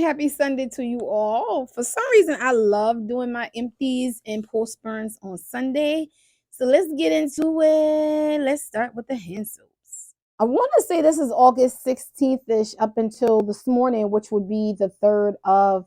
happy Sunday to you all. For some reason, I love doing my empties and post burns on Sunday. So let's get into it. Let's start with the hand soaps. I want to say this is August 16th ish up until this morning, which would be the 3rd of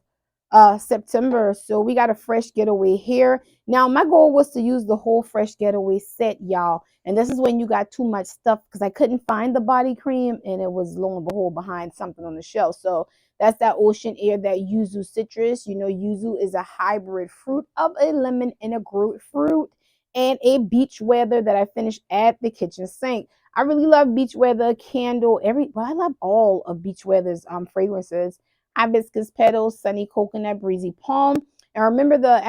September. So we got a fresh getaway here. Now, my goal was to use the whole fresh getaway set, y'all. And this is when you got too much stuff because I couldn't find the body cream and it was lo and behold behind something on the shelf. So that's that ocean air, that yuzu citrus. You know, yuzu is a hybrid fruit of a lemon and a grapefruit, and a beach weather that I finished at the kitchen sink. I really love beach weather candle. I love all of beach weather's fragrances. Hibiscus petals, sunny coconut, breezy palm. And remember the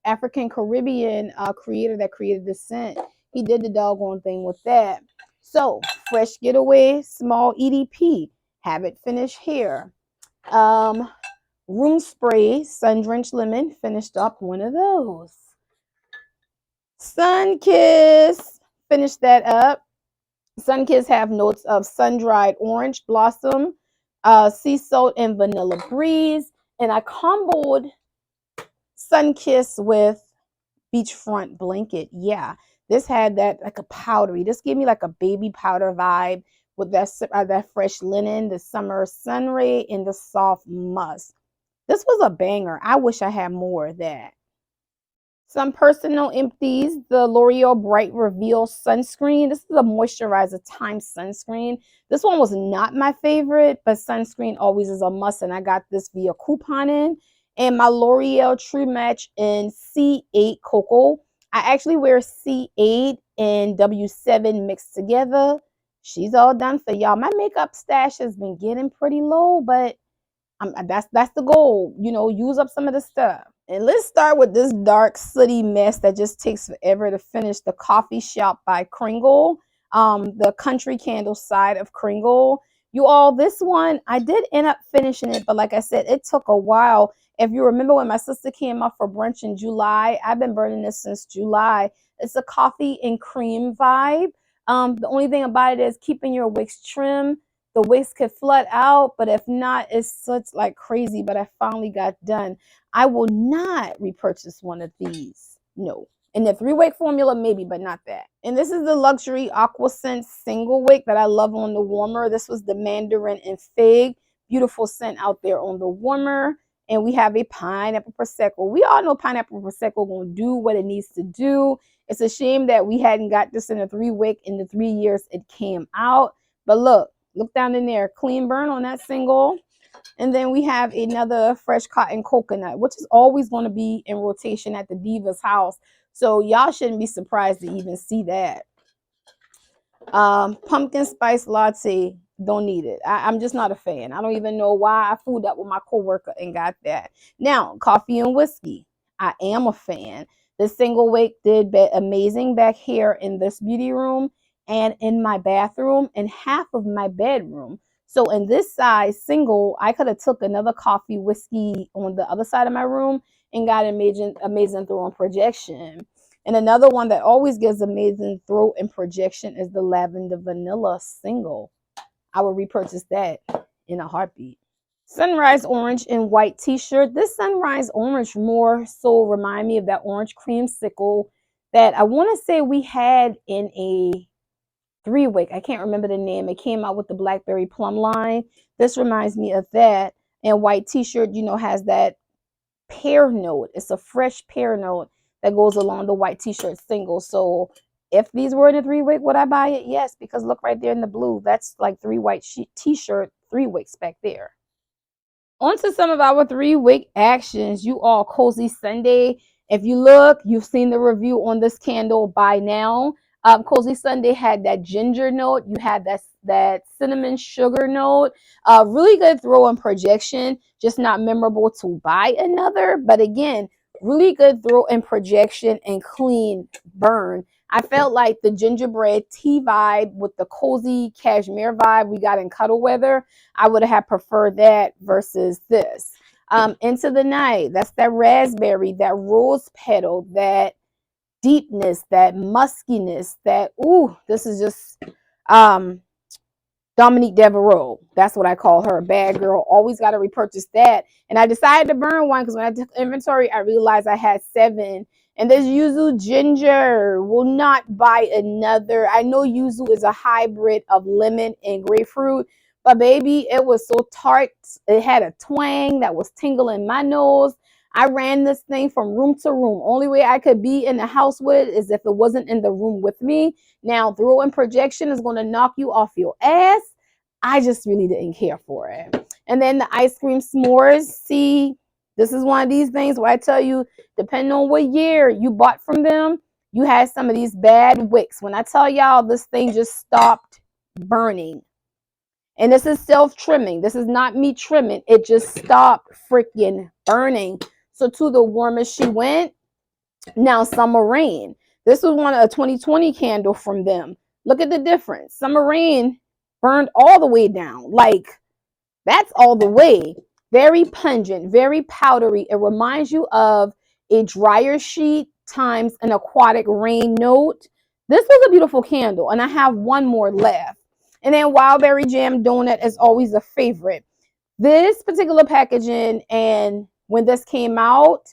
African Caribbean creator that created the scent. He did the doggone thing with that. So fresh getaway, small EDP. Have it finish here. Room spray, sun drenched lemon. Finished up one of those. Sun Kiss. Finished that up. Sun Kiss have notes of sun-dried orange blossom, sea salt, and vanilla breeze. And I comboed Sun Kiss with beachfront blanket. Yeah, this had that like a powdery. This gave me like a baby powder vibe with that fresh linen, the summer sun ray, and the soft musk. This was a banger. I wish I had more of that. Some personal empties, the L'Oreal Bright Reveal Sunscreen. This is a moisturizer time sunscreen. This one was not my favorite, but sunscreen always is a must, and I got this via couponing. And my L'Oreal True Match in C8 Cocoa. I actually wear C8 and W7 mixed together. She's all done for y'all. My makeup stash has been getting pretty low, but that's the goal. You know, use up some of the stuff. And let's start with this dark, sooty mess that just takes forever to finish. The Coffee Shop by Kringle, the country candle side of Kringle. You all, this one, I did end up finishing it, but like I said, it took a while. If you remember when my sister came up for brunch in July, I've been burning this since July. It's a coffee and cream vibe. The only thing about it is keeping your wicks trim. The wicks could flood out, but if not, it's such like crazy. But I finally got done. I will not repurchase one of these. No. In the 3-wick formula, maybe, but not that. And this is the luxury Aqua Scent single wick that I love on the warmer. This was the Mandarin and Fig. Beautiful scent out there on the warmer. And we have a pineapple prosecco. We all know pineapple prosecco gonna do what it needs to do. It's a shame that we hadn't got this in a 3-wick in the 3 years it came out. But look down in there, clean burn on that single. And then we have another fresh cotton coconut, which is always going to be in rotation at the Diva's house. So y'all shouldn't be surprised to even see that. Pumpkin spice latte, don't need it. I'm just not a fan. I don't even know why I fooled up with my coworker and got that. Now, coffee and whiskey, I am a fan. The single wick did amazing back here in this beauty room and in my bathroom and half of my bedroom. So in this size single, I could have took another coffee whiskey on the other side of my room and got amazing throw and projection. And another one that always gives amazing throw and projection is the lavender vanilla single. I would repurchase that in a heartbeat. Sunrise orange and white t-shirt. This sunrise orange more so remind me of that orange creamsicle that I want to say we had in a 3-wick. I can't remember the name. It came out with the blackberry plum line. This reminds me of that. And white t-shirt, you know, has that pear note. It's a fresh pear note that goes along the white t-shirt single. So if these were in a 3-wick, would I buy it? Yes, because look right there in the blue. That's like 3 white t-shirt, 3-wicks back there. On to some of our 3-wick actions. You all, Cozy Sunday. If you look, you've seen the review on this candle by now. Cozy Sunday had that ginger note. You had that cinnamon sugar note. Really good throw and projection. Just not memorable to buy another. But again, really good throw and projection and clean burn. I felt like the gingerbread tea vibe with the cozy cashmere vibe we got in Cuddle Weather, I would have preferred that versus this. Into the Night, that's that raspberry, that rose petal, that deepness, that muskiness, that, ooh, this is just Dominique Devereaux. That's what I call her. Bad girl. Always got to repurchase that. And I decided to burn one because when I took inventory, I realized I had 7. And this yuzu ginger. Will not buy another. I know yuzu is a hybrid of lemon and grapefruit, but baby, it was so tart. It had a twang that was tingling my nose. I ran this thing from room to room. Only way I could be in the house with it is if it wasn't in the room with me. Now, throwing projection is going to knock you off your ass. I just really didn't care for it. And then the ice cream s'mores. See, this is one of these things where I tell you, depending on what year you bought from them, you had some of these bad wicks. When I tell y'all this thing just stopped burning. And this is self-trimming. This is not me trimming. It just stopped freaking burning. So to the warmest she went. Now, Summer Rain. This was one of a 2020 candle from them. Look at the difference. Summer Rain burned all the way down. Like, that's all the way. Very pungent, very powdery. It reminds you of a dryer sheet times an aquatic rain note. This was a beautiful candle, and I have one more left. And then Wildberry Jam Donut is always a favorite. This particular packaging, and when this came out,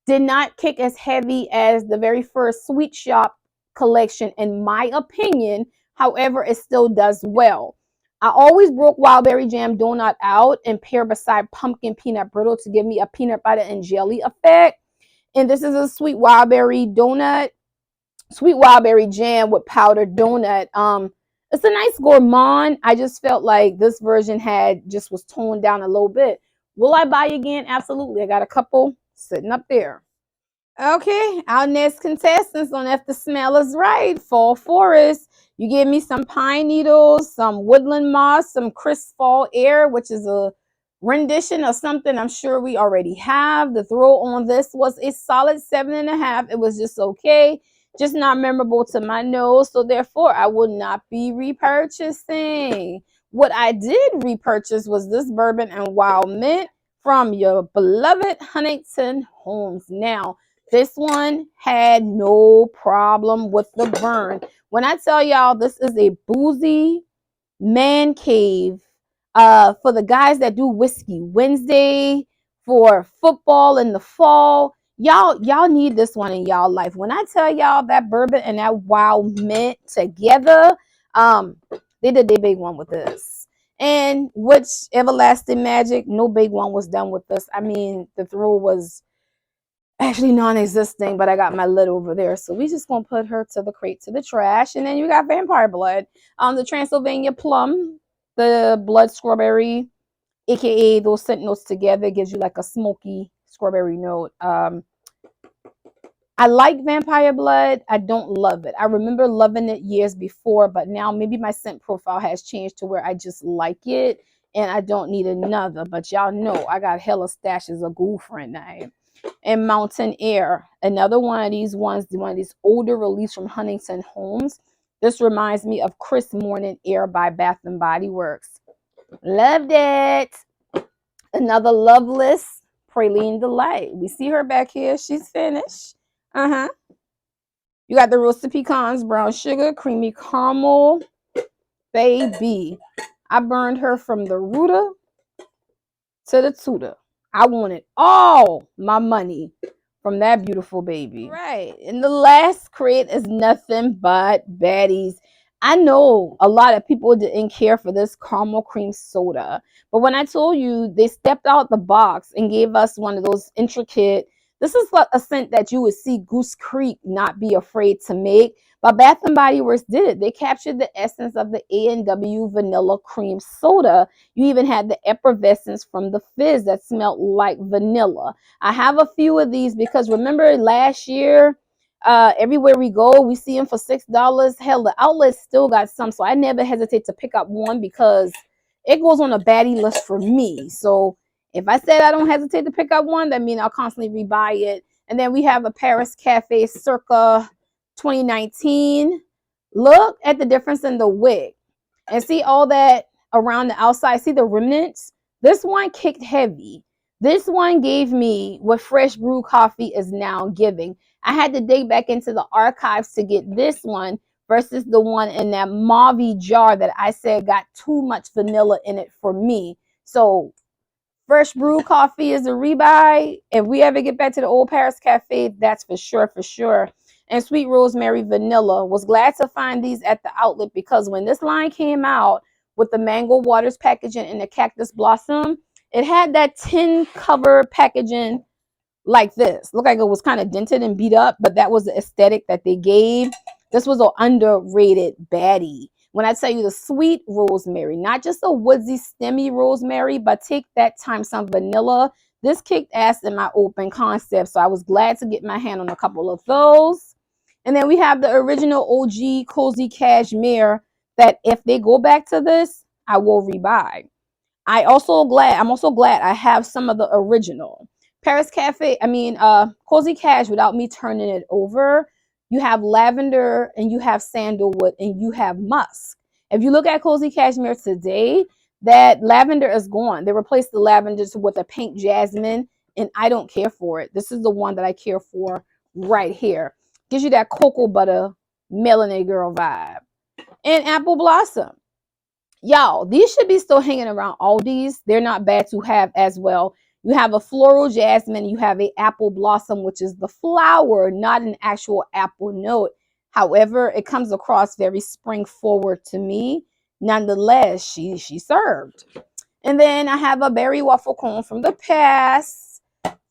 did not kick as heavy as the very first Sweet Shop collection, in my opinion. However, it still does well. I always broke Wildberry Jam Donut out and pair beside pumpkin peanut brittle to give me a peanut butter and jelly effect. And this is a sweet wildberry donut, sweet wildberry jam with powdered donut. It's a nice gourmand. I just felt like this version had just was toned down a little bit. Will I buy again? Absolutely. I got a couple sitting up there. Okay, our next contestants on If the Smell is Right. Fall Forest. You gave me some pine needles, some woodland moss, some crisp fall air, which is a rendition of something I'm sure we already have. The throw on this was a solid 7.5. It was just okay, just not memorable to my nose. So therefore, I will not be repurchasing. What I did repurchase was this bourbon and wild mint from your beloved Huntington Homes. Now, this one had no problem with the burn. When I tell y'all this is a boozy man cave for the guys that do Whiskey Wednesday, for football in the fall, y'all need this one in y'all life. When I tell y'all that bourbon and that wild mint together, they did their big one with this. And which everlasting magic, no big one was done with this. I mean, the throw was actually non-existent, but I got my lid over there, so we just gonna put her to the crate, to the trash. And then you got Vampire Blood, the Transylvania Plum, the blood strawberry, aka those scent notes together gives you like a smoky strawberry note. I like Vampire Blood. I don't love it. I remember loving it years before, but now maybe my scent profile has changed to where I just like it and I don't need another. But y'all know I got hella stashes of girlfriend now. And Mountain Air, another one of these ones, one of these older release from Huntington Homes. This reminds me of Crisp Morning Air by Bath and Body Works. Loved it. Another Loveless Praline Delight. We see her back here. She's finished. You got the roasted pecans, brown sugar, creamy caramel. Baby, I burned her from the rooter to the tutor. I wanted all my money from that beautiful baby. Right. And the last crate is nothing but baddies. I know a lot of people didn't care for this caramel cream soda, but when I told you they stepped out the box and gave us one of those intricate, this is a scent that you would see Goose Creek not be afraid to make. But Bath and Body Works did it. They captured the essence of the A&W vanilla cream soda. You even had the effervescence from the fizz that smelled like vanilla. I have a few of these because remember last year, everywhere we go, we see them for $6. Hell, the outlets still got some, so I never hesitate to pick up one because it goes on a baddie list for me. So if I said I don't hesitate to pick up one, that means I'll constantly rebuy it. And then we have a Paris Cafe circa 2019. Look at the difference in the wick and see all that around the outside. See the remnants? This one kicked heavy. This one gave me what fresh brew coffee is now giving. I had to dig back into the archives to get this one versus the one in that mauve jar that I said got too much vanilla in it for me. So fresh brewed coffee is a rebuy. If we ever get back to the Old Paris Cafe, that's for sure, for sure. And Sweet Rosemary Vanilla. Was glad to find these at the outlet because when this line came out with the Mango Waters packaging and the Cactus Blossom, it had that tin cover packaging like this. Looked like it was kind of dented and beat up, but that was the aesthetic that they gave. This was an underrated baddie. When I tell you the sweet rosemary, not just a woodsy, stemmy rosemary, but take that time some vanilla. This kicked ass in my open concept, so I was glad to get my hand on a couple of those. And then we have the original OG Cozy Cashmere that if they go back to this, I will rebuy. I'm also glad I have some of the original Paris Cafe. I mean, Cozy Cash. Without me turning it over, you have lavender and you have sandalwood and you have musk. If you look at Cozy Cashmere today, that lavender is gone. They replaced the lavender with a pink jasmine, and I don't care for it. This is the one that I care for right here. Gives you that cocoa butter melanated girl vibe. And apple blossom. Y'all, these should be still hanging around Aldi's. They're not bad to have as well. You have a floral jasmine, you have a apple blossom, which is the flower, not an actual apple note. However, it comes across very spring forward to me. Nonetheless, she served. And then I have a berry waffle cone from the past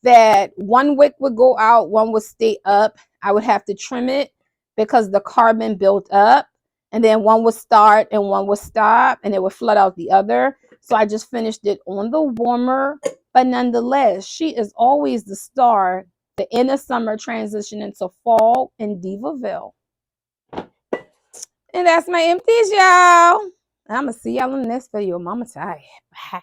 that one wick would go out, one would stay up. I would have to trim it because the carbon built up, and then one would start and one would stop, and it would flood out the other. So I just finished it on the warmer, but nonetheless, she is always the star, the end of summer transition into fall in Divaville. And that's my empties, y'all. I'm gonna see y'all in the next video. Mama tired. Bye.